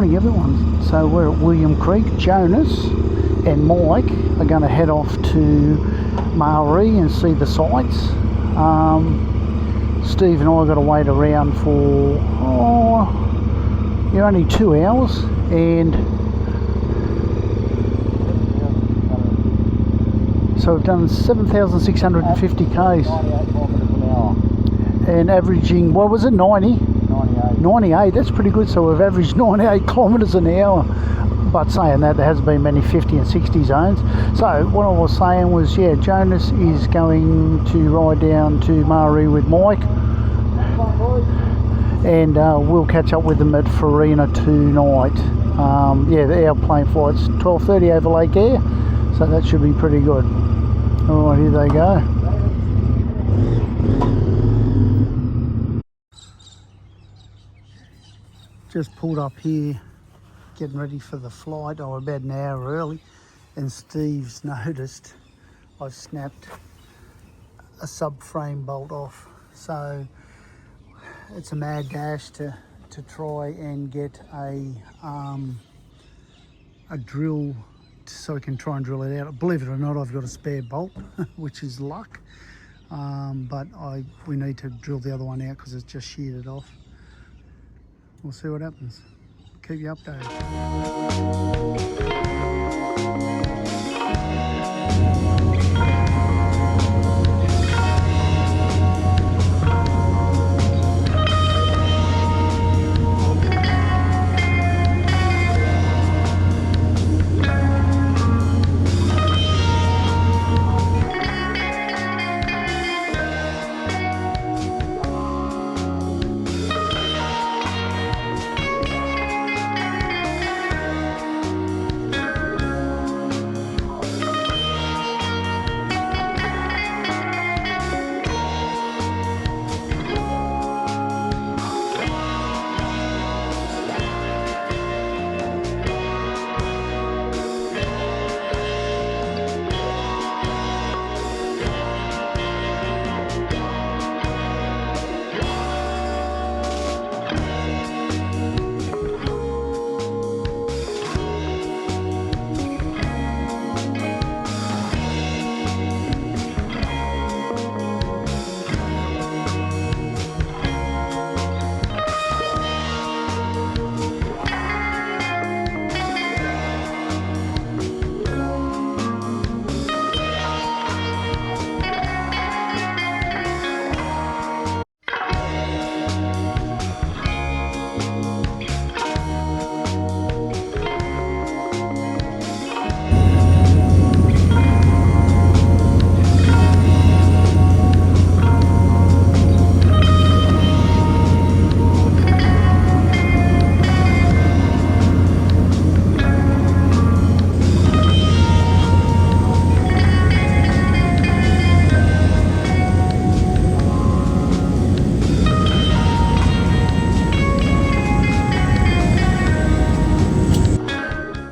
morning everyone. So we're at William Creek. Jonas and Mike are going to head off to Eyre and see the sights. Steve and I got to wait around for only 2 hours, and so we've done 7,650 k's and averaging, what was it, 98, that's pretty good. So we've averaged 98 kilometres an hour, but saying that, there has been many 50 and 60 zones. So what I was saying was, yeah, Jonas is going to ride down to Eyre with Mike, and we'll catch up with them at Farina tonight. Yeah, our plane flight's 12:30 over Lake Eyre, so that should be pretty good. Alright, here they go. Just pulled up here, getting ready for the flight. I'm about an hour early, and Steve's noticed I've snapped a subframe bolt off. So it's a mad dash to try and get a drill so we can try and drill it out. Believe it or not, I've got a spare bolt, which is luck. But we need to drill the other one out because it's just sheared it off. We'll see what happens. Keep you updated.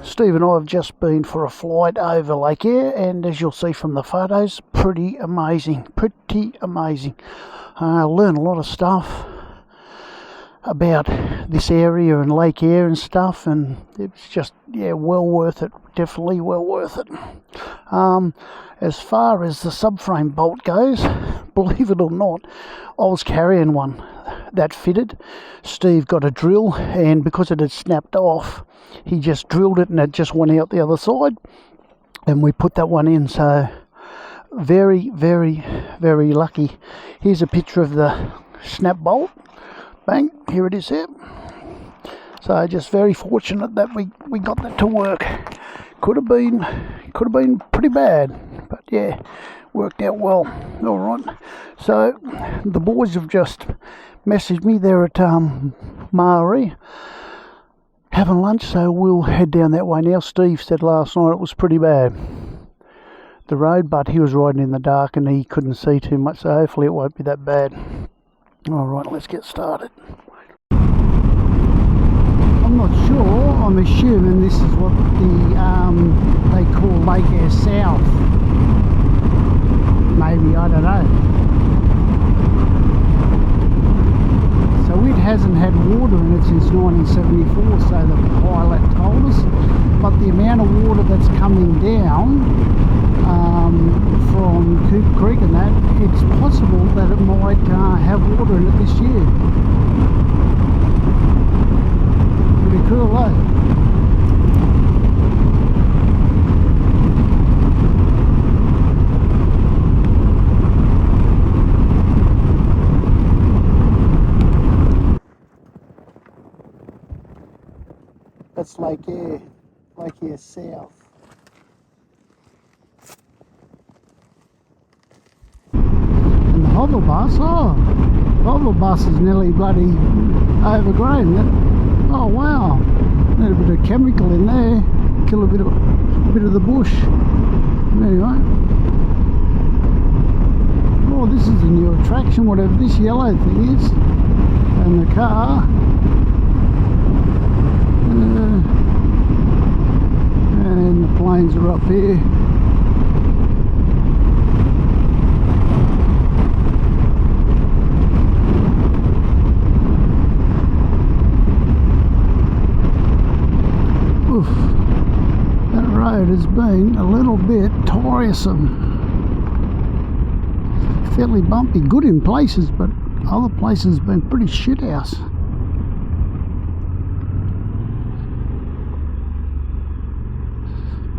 Steve and I have just been for a flight over Lake Eyre, and as you'll see from the photos, pretty amazing. Learn a lot of stuff about this area and Lake Eyre and stuff, and it's just, yeah, well worth it. Definitely well worth it. As far as the subframe bolt goes, believe it or not, I was carrying one that fitted. Steve got a drill, and because it had snapped off, he just drilled it and it just went out the other side, and we put that one in. So very, very, very lucky. Here's a picture of the snap bolt. Bang, here it is here. So just very fortunate that we got that to work. Could have been pretty bad, but yeah, worked out well. All right, so the boys have just messaged me. They're at Eyre having lunch, so we'll head down that way now. Steve said last night it was pretty bad, the road, but he was riding in the dark and he couldn't see too much, so hopefully it won't be that bad. All right, let's get started. I'm not sure. I'm assuming this is what they call Lake Eyre South. Maybe, I don't know. So it hasn't had water in it since 1974, so the pilot told us. But the amount of water that's coming down from Cooper Creek and that, it's possible that it might have water in it this year. Pretty cool, eh? That's Lake Eyre, Lake Eyre South. And the hover bus, hover bus is nearly bloody overgrown. Oh wow, a little bit of chemical in there, kill a bit of the bush. Anyway, oh, this is a new attraction, whatever this yellow thing is, and the car. And the planes are up here. Oof, that road has been a little bit tiresome. Fairly bumpy, good in places, but other places have been pretty shit house.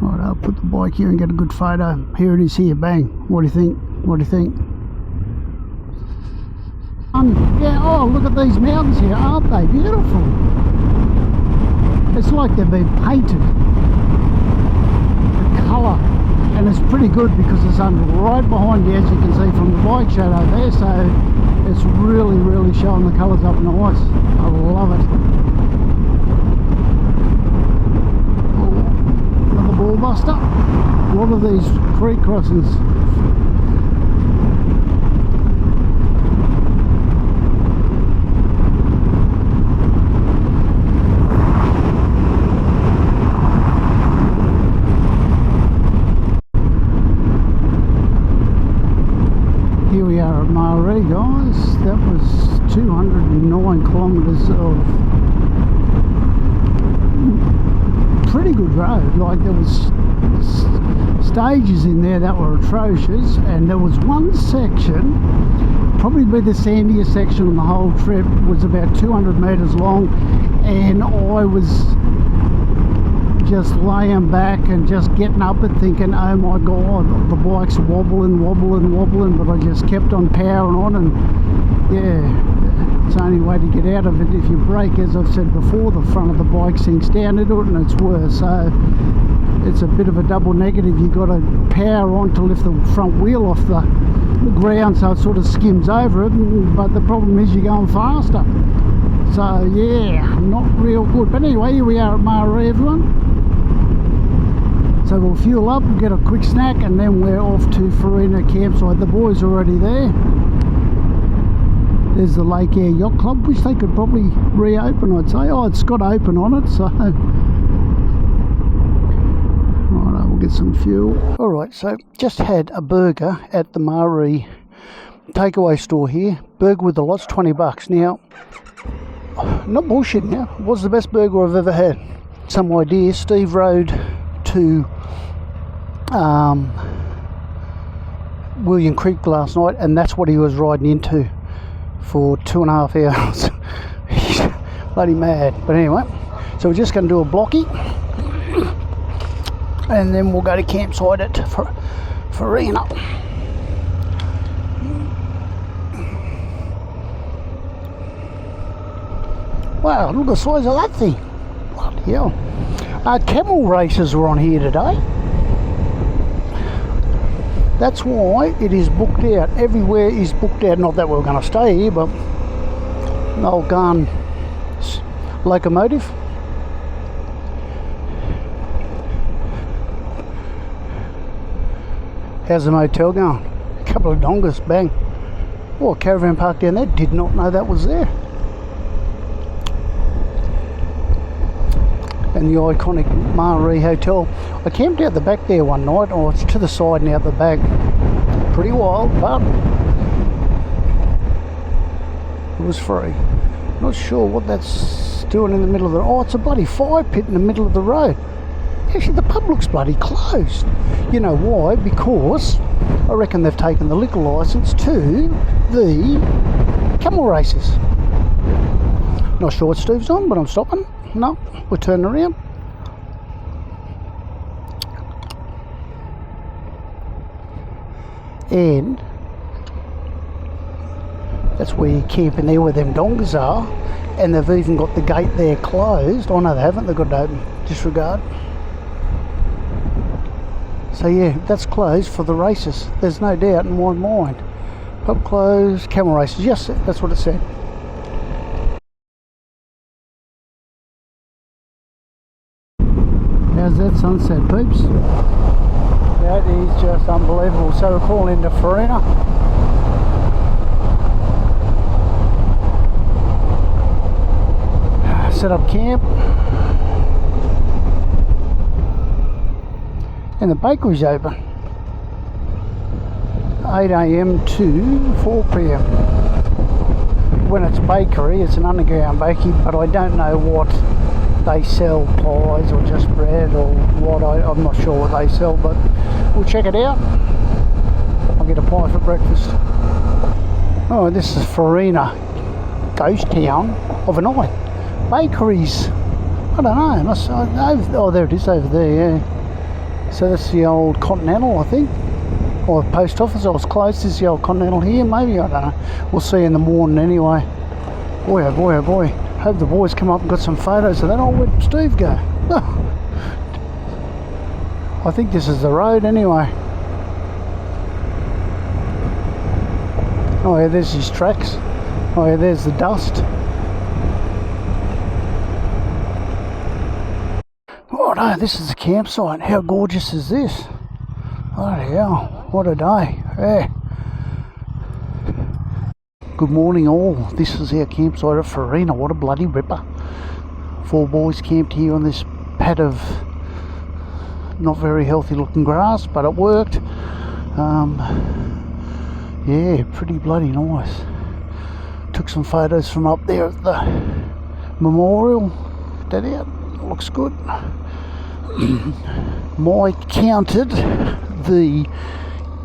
Alright, I'll put the bike here and get a good photo. Here it is here, bang. What do you think? What do you think? Yeah, oh, look at these mountains here. Aren't they beautiful? It's like they've been painted. The colour. And it's pretty good because it's right behind you, as you can see from the bike shadow there. So it's really, really showing the colours up nice. I love it. Ball buster. A lot of these creek crossings. Here we are at Eyre, guys. That was 209 kilometres of pretty good road. Like, there was stages in there that were atrocious, and there was one section, probably the sandiest section on the whole trip, was about 200 metres long, and I was just laying back and just getting up and thinking, oh my god, the bike's wobbling, but I just kept on powering on, and yeah, it's the only way to get out of it. If you brake, as I've said before, the front of the bike sinks down into it and it's worse. So it's a bit of a double negative. You've got to power on to lift the front wheel off the ground so it sort of skims over it, but the problem is you're going faster. So yeah, not real good. But anyway, here we are at Eyre, everyone. So we'll fuel up, get a quick snack, and then we're off to Farina campsite. The boys are already there. There's the Lake Eyre Yacht Club, which they could probably reopen, I'd say. Oh, it's got open on it, so... Right, we'll get some fuel. Alright, so just had a burger at the Eyre takeaway store here. Burger with the lots, $20. Now, not bullshit now, it was the best burger I've ever had. Some idea, Steve rode to William Creek last night, and that's what he was riding into for 2.5 hours. He's bloody mad. But anyway, so we're just going to do a blocky, and then we'll go to campsite at Farina. Wow, look at the size of that thing. Bloody hell. Camel races were on here today. That's why it is booked out. Everywhere is booked out. Not that we're going to stay here, but an old gun locomotive. How's the motel going? A couple of dongas, bang. Oh, a caravan park down there. Did not know that was there. And the iconic Eyre Hotel. I camped out the back there one night. Oh, it's to the side and out the back. Pretty wild, but it was free. Not sure what that's doing in the middle of the... Oh, it's a bloody fire pit in the middle of the road. Actually, the pub looks bloody closed. You know why? Because I reckon they've taken the liquor licence to the camel races. Not sure what Steve's on, but I'm stopping. No, we're turning around. And that's where you're camping there where them dongas are. And they've even got the gate there closed. Oh no, they haven't. They've got it open. Disregard. So yeah, that's closed for the races. There's no doubt in my mind. Pub closed, camel races. Yes, that's what it said. How's that sunset, peeps? That is just unbelievable. So we're calling into Farina. Set up camp. And the bakery's open. 8 AM to 4 PM. When it's bakery, it's an underground bakery, but I don't know what they sell, pies or just bread or what. I'm not sure what they sell, but we'll check it out. I'll get a pie for breakfast. Oh, this is Farina, ghost town of an eye. Bakeries, I don't know, oh there it is over there, yeah. So that's the old Continental, I think, or post office. I was close. Is the old Continental here, maybe, I don't know. We'll see in the morning anyway. Boy oh boy oh boy, hope the boys come up and got some photos of that. Oh, where'd Steve go? I think this is the road anyway. Oh yeah, there's his tracks. Oh yeah, there's the dust. Oh no, this is the campsite. How gorgeous is this? Bloody hell, what a day. Yeah. Good morning all. This is our campsite at Farina. What a bloody ripper. 4 boys camped here on this pad of not very healthy looking grass, but it worked. Yeah, pretty bloody nice. Took some photos from up there at the memorial. That out. Looks good. Mike counted the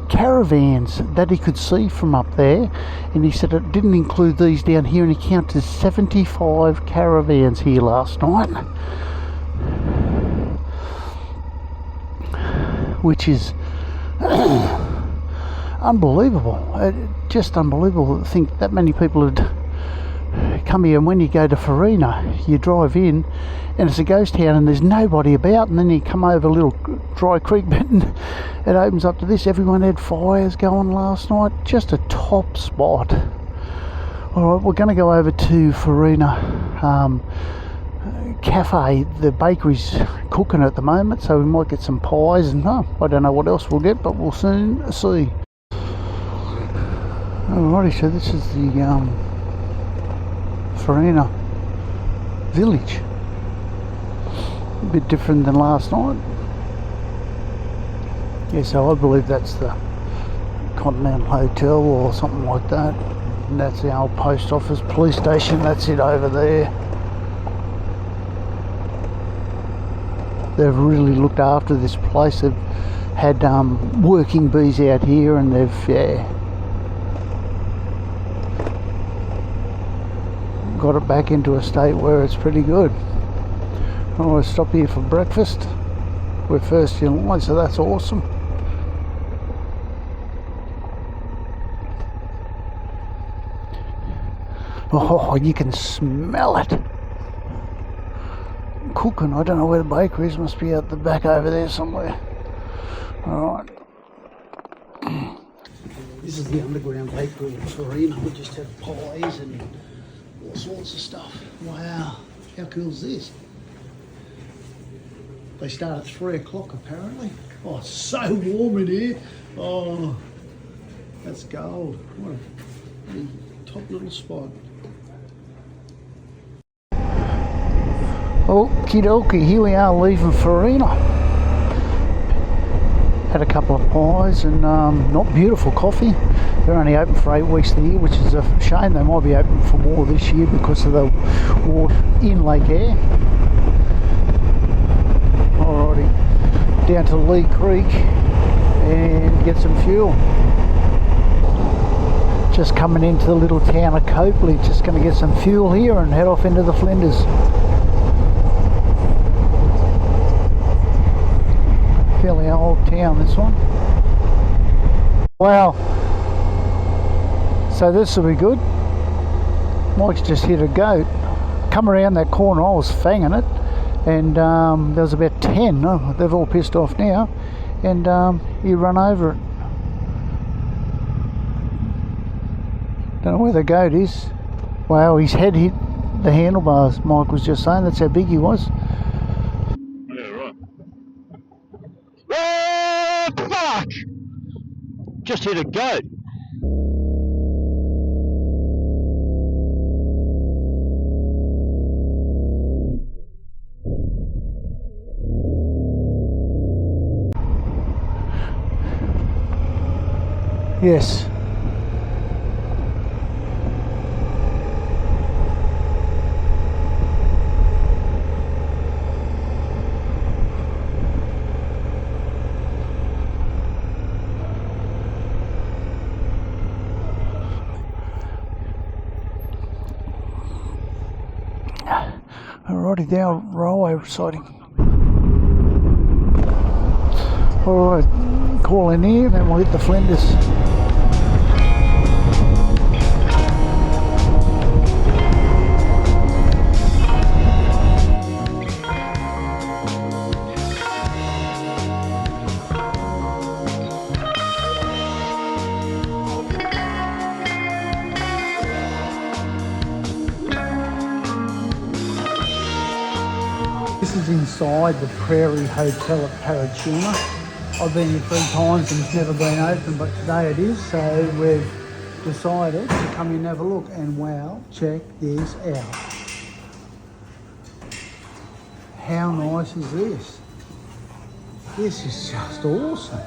caravans that he could see from up there, and he said it didn't include these down here, and he counted 75 caravans here last night, which is unbelievable. Just unbelievable to think that many people had come here. And when you go to Farina, you drive in and it's a ghost town and there's nobody about, and then you come over a little dry creek bit and it opens up to this. Everyone had fires going last night. Just a top spot. Alright, we're going to go over to Farina Cafe. The bakery's cooking at the moment, so we might get some pies and I don't know what else we'll get, but we'll soon see. Alrighty, so this is the Farina village. A bit different than last night. Yeah, so I believe that's the Continental Hotel or something like that. And that's the old post office, police station. That's it over there. They've really looked after this place. They've had working bees out here, and they've got it back into a state where it's pretty good. I'll stop here for breakfast. We're first in line, so that's awesome. Oh, you can smell it cooking. I don't know where the bakery is. Must be out the back over there somewhere. Alright. This is the underground bakery in Farina. We just have pies and all sorts of stuff. Wow, how cool is this? They start at 3 o'clock apparently. Oh, it's so warm in here. Oh, that's gold. What a top little spot. Okie dokie, here we are leaving Farina. Had a couple of pies and not beautiful coffee. They're only open for 8 weeks of the year, which is a shame. They might be open for more this year because of the water in Lake Eyre. Alrighty, down to Lee Creek and get some fuel. Just coming into the little town of Copley, just going to get some fuel here and head off into the Flinders. Fairly old town, this one. Wow. So this will be good. Mike's just hit a goat. Come around that corner, I was fanging it, and there was about 10. Oh, they've all pissed off now, and he run over it. Don't know where the goat is. Wow, his head hit the handlebars, Mike was just saying. That's how big he was. Yeah, right. Oh, fuck! Just hit a goat. Yes. Alrighty, now railway sighting. Alright, call in here, then we'll hit the Flinders. This is inside the Prairie Hotel at Parachuna. I've been here 3 times and it's never been open, but today it is, so we've decided to come in and have a look. And wow, check this out. How nice is this? This is just awesome.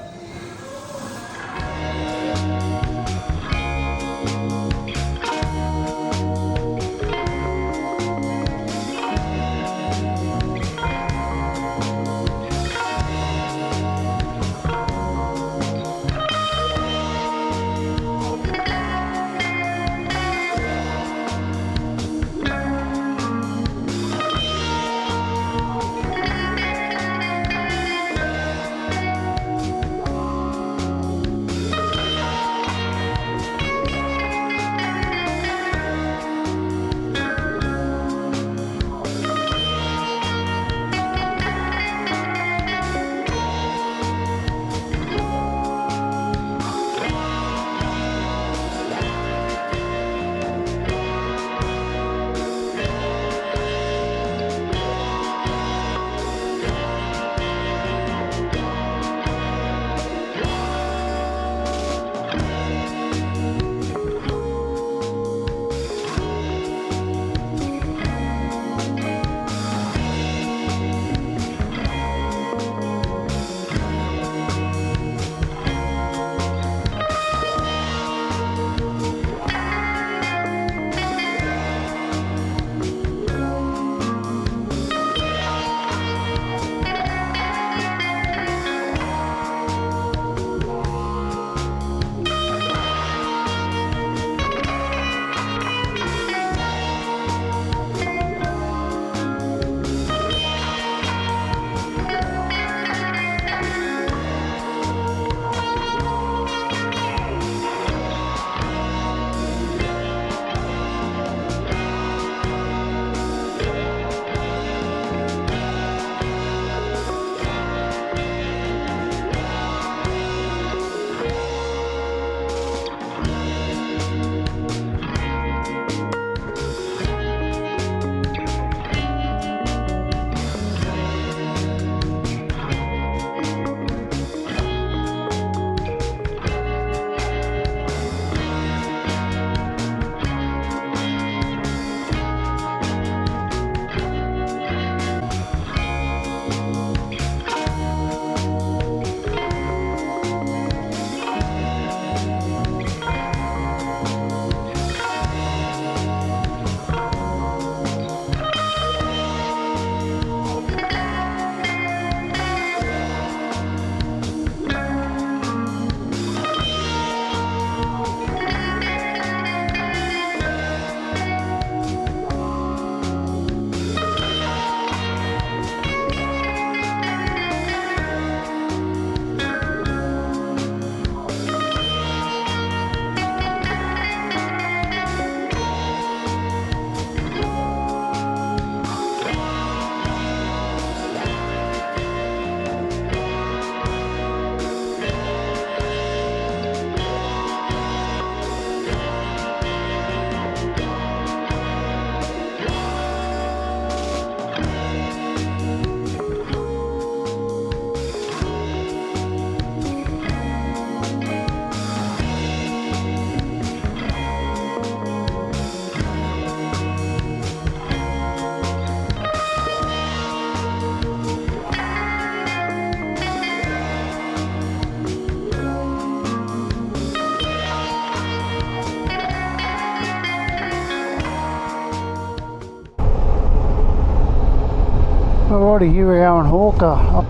Alrighty, here we are in Hawker.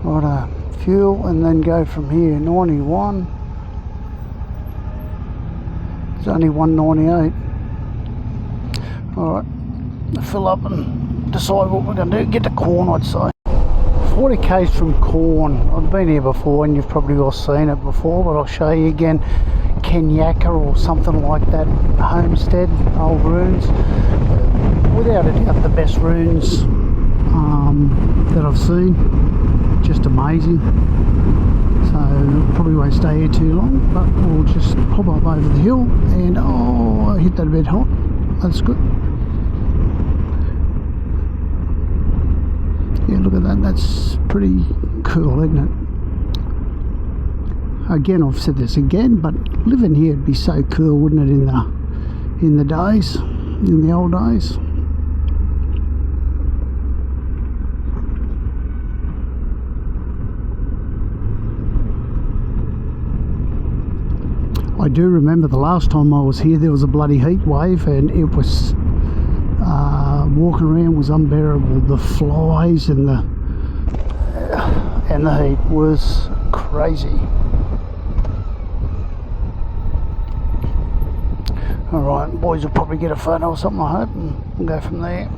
Right, fuel, and then go from here. 91. It's only 198. Alright, fill up and decide what we're going to do. Get to Corn, I'd say. 40 k's from Corn. I've been here before and you've probably all seen it before, but I'll show you again. Kenyaka or something like that homestead, old ruins. Without a doubt the best ruins that I've seen. Just amazing. So probably won't stay here too long, but we'll just pop up over the hill and I hit that a bit hot. That's good. Yeah, look at that. That's pretty cool, isn't it? Again, I've said this again, but living here would be so cool, wouldn't it? In the days, in the old days. I do remember the last time I was here, there was a bloody heat wave, and it was walking around was unbearable. The flies and the heat was crazy. Alright, boys will probably get a photo or something, I hope, and we'll go from there.